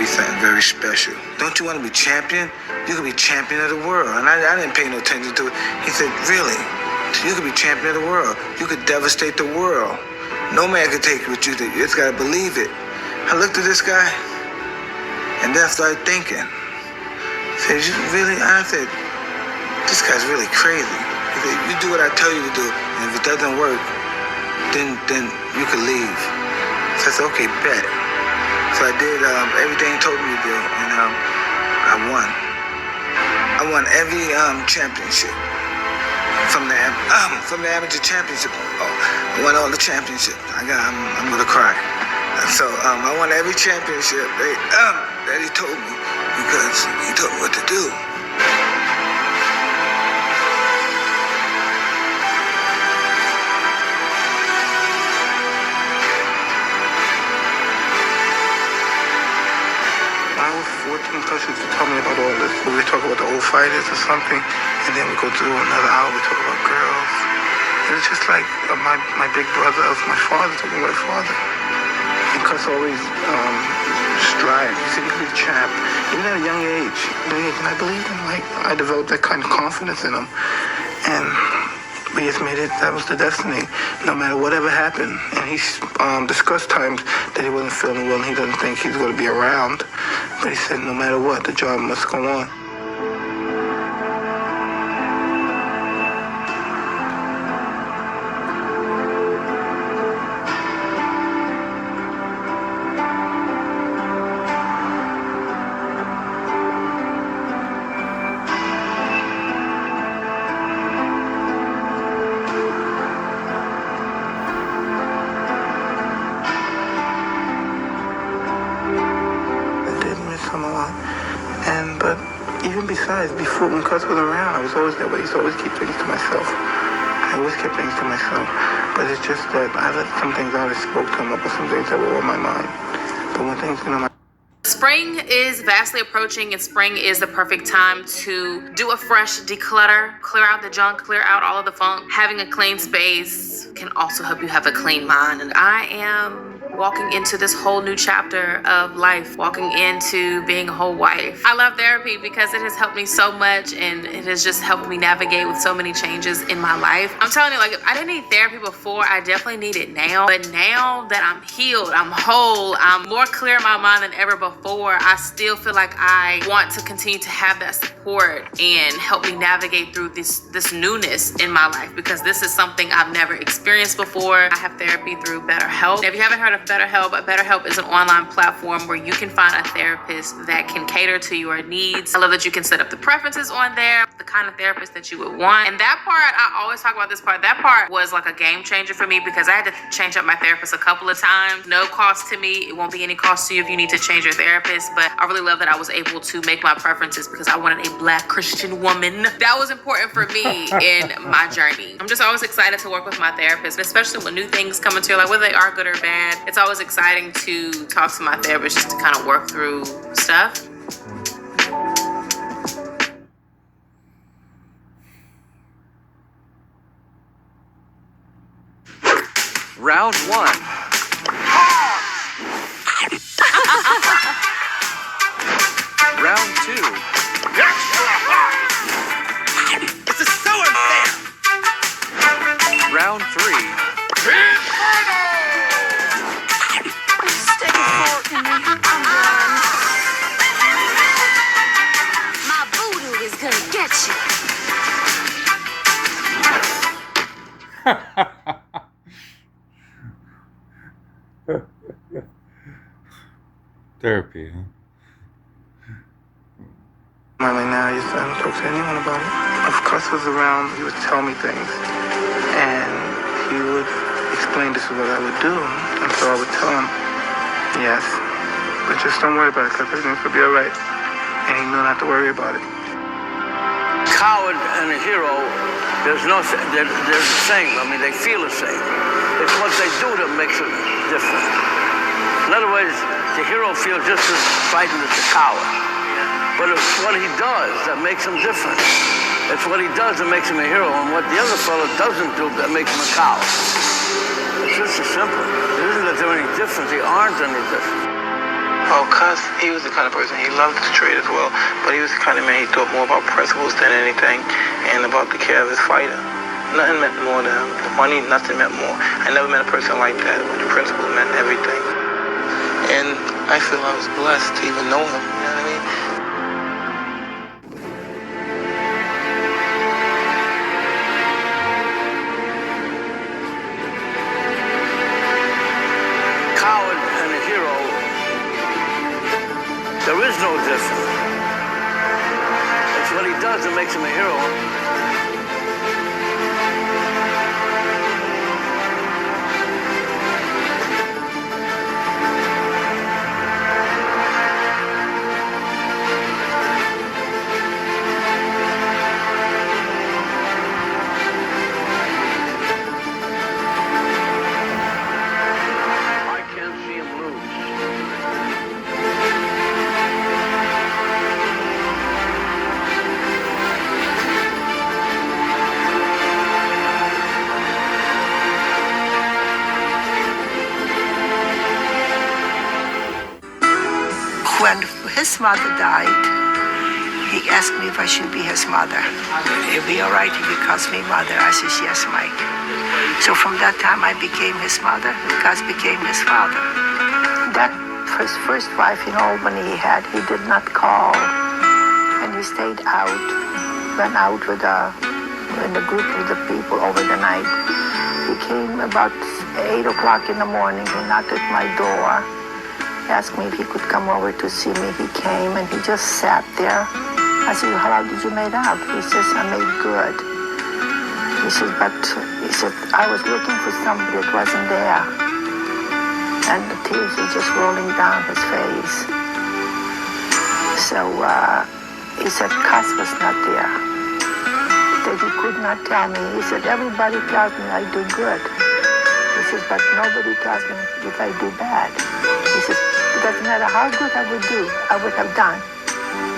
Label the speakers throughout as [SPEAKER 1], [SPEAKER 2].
[SPEAKER 1] be something very special. Don't you want to be champion? You could be champion of the world. And I didn't pay no attention to it. He said, really? You could be champion of the world. You could devastate the world. No man could take what you did. You just got to believe it. I looked at this guy, and then I started thinking. I said, you really? I said, this guy's really crazy. He said, you do what I tell you to do, and if it doesn't work, then you could leave. So I said, okay, bet. So I did everything he told me to do, and I won. I won every championship. From the amateur championship, I won all the championships. I'm gonna cry. So I won every championship that he told me, because he told me what to do. When I was 14, coaches would tell me about all this. We would talk about the old fighters or something, and then we go through another hour, we talk about girls. It was just like my big brother of my father talking about my father. And Cus always strived. He said he could be a champ, even at a young age. And I believed him. Like, I developed that kind of confidence in him. And we just made it, that was the destiny, no matter whatever happened. And he discussed times that he wasn't feeling well and he doesn't think he's going to be around. But he said, no matter what, the job must go on. But even besides, before, when Cus was around, I was always that way. I used to always keep things to myself. I always kept things to myself. But it's just that I let some things out. I spoke to him about some things that were on my mind. But when things get on my
[SPEAKER 2] Spring is vastly approaching, and spring is the perfect time to do a fresh declutter, clear out the junk, clear out all of the funk. Having a clean space can also help you have a clean mind. And I am walking into this whole new chapter of life, walking into being a whole wife. I love therapy because it has helped me so much, and it has just helped me navigate with so many changes in my life. I'm telling you, like, if I didn't need therapy before, I definitely need it now. But now that I'm healed, I'm whole, I'm more clear in my mind than ever before, I still feel like I want to continue to have that support and help me navigate through this newness in my life, because this is something I've never experienced before. I have therapy through BetterHelp. Now, if you haven't heard of BetterHelp is an online platform where you can find a therapist that can cater to your needs. I love that you can set up the preferences on there, the kind of therapist that you would want. And that part, I always talk about this part, that part was like a game changer for me, because I had to change up my therapist a couple of times. No cost to me. It won't be any cost to you if you need to change your therapist. But I really love that I was able to make my preferences because I wanted a Black Christian woman. That was important for me in my journey. I'm just always excited to work with my therapist, especially when new things come into your life, whether they are good or bad. It's always exciting to talk to my therapist just to kind of work through stuff.
[SPEAKER 3] Round one. Round two.
[SPEAKER 4] This is so unfair.
[SPEAKER 3] Round three.
[SPEAKER 5] Stick a fork in me. I'm done. My voodoo is gonna get you.
[SPEAKER 6] Therapy, huh?
[SPEAKER 1] Right now, I don't talk to anyone about it. If Cus was around, he would tell me things, and he would explain this is what I would do, and so I would tell him, yes, but just don't worry about it, Cus, everything's gonna be all right, and he knew not to worry about it.
[SPEAKER 4] Coward and a hero, they're the same. I mean, they feel the same. It's what they do that makes it different. In other words, the hero feels just as frightened as the coward. But it's what he does that makes him different. It's what he does that makes him a hero, and what the other fellow doesn't do that makes him a coward. It's just as simple. It isn't that they're any different. They aren't any different.
[SPEAKER 1] Well, Cuz, he was the kind of person, he loved to trade as well, but he was the kind of man, he thought more about principles than anything, and about the care of his fighter. Nothing meant more to him. The money, nothing meant more. I never met a person like that, but the principles meant everything. And I feel I was blessed to even know him, you know what I mean?
[SPEAKER 4] Coward and a hero, there is no difference. It's what he does that makes him a hero. I can't see him lose.
[SPEAKER 6] When his mother died, he asked me if I should be his mother. It'd be all right if you calls me mother. I said, yes, Mike. So from that time, I became his mother. Gus became his father. That his first wife in Albany he did not call. And he stayed out, went out in the group with the people over the night. He came about 8 o'clock in the morning. He knocked at my door. Asked me if he could come over to see me. He came and he just sat there. I said, how did you make out? He says, I made good. He said, I was looking for somebody that wasn't there. And the tears were just rolling down his face. So he said, Cus was not there. That he could not tell me. He said, everybody tells me I do good. He says, but nobody tells me if I do bad. He says, it doesn't matter how good I would have done.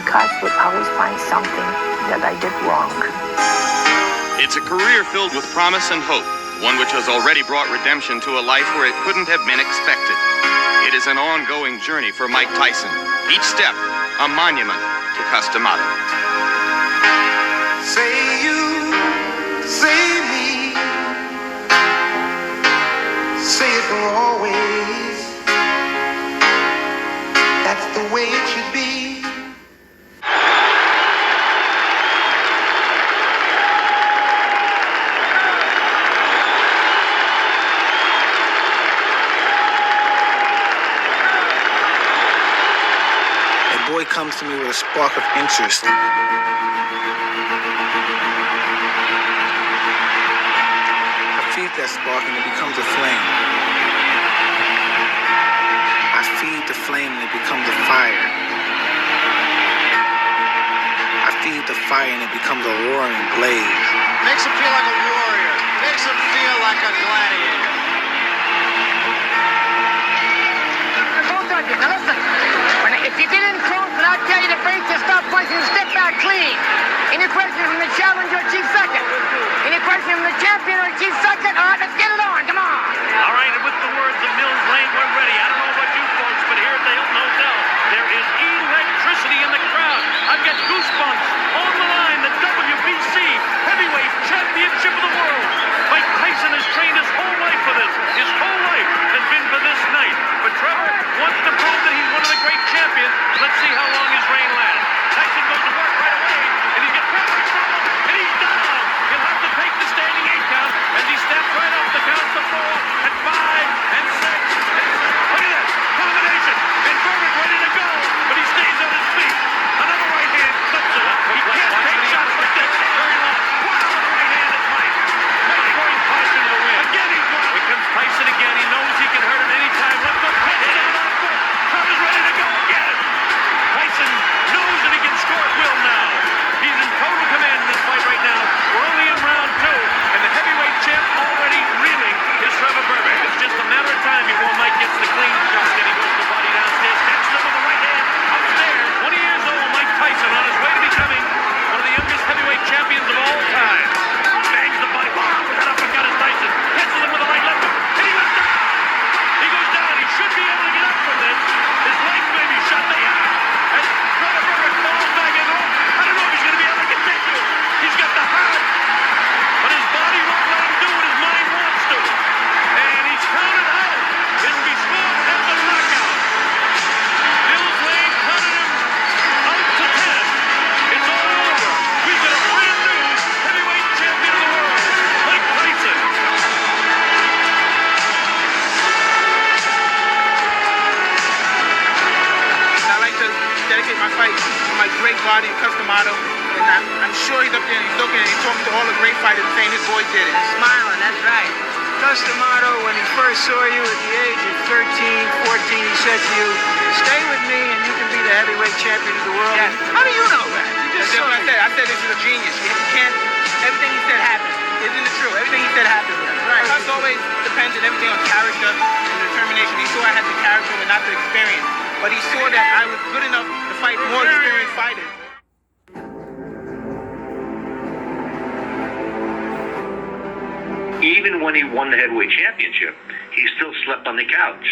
[SPEAKER 6] God would always find something that I did wrong.
[SPEAKER 7] It's a career filled with promise and hope, one which has already brought redemption to a life where it couldn't have been expected. It is an ongoing journey for Mike Tyson, each step a monument to Customado.
[SPEAKER 1] Say you, say me, say it for always. That's the way it should be. A boy comes to me with a spark of interest. Feed that spark and it becomes a flame. I feed the flame and it becomes a fire. I feed the fire and it becomes a roaring blaze.
[SPEAKER 8] Makes him feel like a warrior. Makes him feel like a gladiator.
[SPEAKER 9] Both of you, now listen. If you get in close and I tell you to face to stop punching and step back clean. Any questions from the challenger or chief second? Any questions from the champion or chief second? All right, let's get it on. Come on.
[SPEAKER 10] All right, and with the words of Mills Lane, we're ready. I don't know about you folks, but here at the Hilton Hotel, there is electricity in the crowd. I've got goosebumps. On the line, the WBC Heavyweight Championship of the World. Mike Tyson has trained his whole life for this.
[SPEAKER 1] fight my great body, Customado. And I'm sure he's up there and he's looking and he's talking to all the great fighters saying his boy did it.
[SPEAKER 6] Smiling, that's right. Customado, when he first saw you at the age of 13, 14, he said to you, stay with me and you can be the heavyweight champion of the world.
[SPEAKER 1] Yes.
[SPEAKER 6] How do you know that? You just
[SPEAKER 1] That's
[SPEAKER 6] saw
[SPEAKER 1] what
[SPEAKER 6] me.
[SPEAKER 1] I said this is a genius. You can't, everything he said happened. Isn't it true? Everything he said happened. Right. Cus always depends on everything on character and determination. He saw I had the character but not the experience. But he saw that I was good enough to fight more experienced fighters.
[SPEAKER 11] Even when he won the heavyweight championship, he still slept on the couch.